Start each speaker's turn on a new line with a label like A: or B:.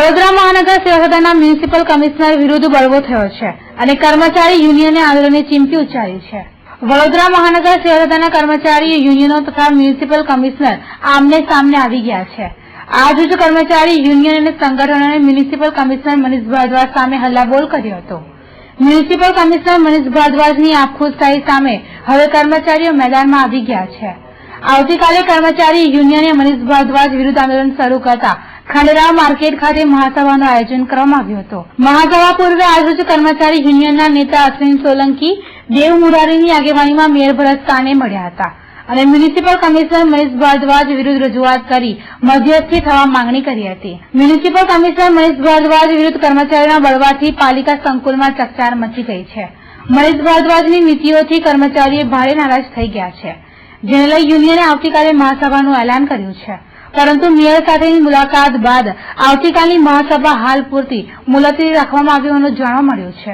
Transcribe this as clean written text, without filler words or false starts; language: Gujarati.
A: વડોદરા મહાનગર સેવાસદનના મ્યુનિસિપલ કમિશનર વિરુદ્ધ બળવો થયો છે અને કર્મચારી યુનિયને આંદોલનની ચીમકી ઉચ્ચારી છે. વડોદરા મહાનગર સેવાસદનના કર્મચારી યુનિયનો તથા મ્યુનિસિપલ કમિશનર આમને સામને આવી ગયા છે. આજરોજ કર્મચારી યુનિયન અને સંગઠનોએ મ્યુનિસિપલ કમિશનર મનીષ ભારદ્વાજ સામે હલ્લાબોલ કર્યો હતો. મ્યુનિસિપલ કમિશનર મનીષ ભારદ્વાજની આપખુદશાહી સામે હવે કર્મચારીઓ મેદાનમાં આવી ગયા છે. આવતીકાલે કર્મચારી યુનિયને મનીષ ભારદ્વાજ વિરુદ્ધ આંદોલન શરૂ કરતા ખાંડેરાવ માર્કેટ ખાતે મહાસભાનું આયોજન કરવામાં આવ્યું હતું. મહાસભા પૂર્વે આજરોજ કર્મચારી યુનિયનના નેતા અશ્વિન સોલંકી, દેવ મુરારીની આગેવાનીમાં મેયર ભરત કાને મળ્યા હતા અને મ્યુનિસિપલ કમિશનર મનીષ ભારદ્વાજ વિરુદ્ધ રજૂઆત કરી મધ્યસ્થી થવા માંગણી કરી હતી. મ્યુનિસિપલ કમિશનર મનીષ ભારદ્વાજ વિરુદ્ધ કર્મચારીઓના બળવાથી પાલિકા સંકુલમાં ચકચાર મચી ગઈ છે. મનીષ ભારદ્વાજની નીતિઓથી કર્મચારીઓ ભારે નારાજ થઈ ગયા છે, જેને લઈ યુનિયને આવતીકાલે મહાસભાનું એલાન કર્યું છે. પરંતુ મેયર સાથેની મુલાકાત બાદ આવતીકાલની મહાસભા હાલ પૂરતી મુલતવી રાખવામાં આવી હોવાનું જાણવા મળ્યું છે.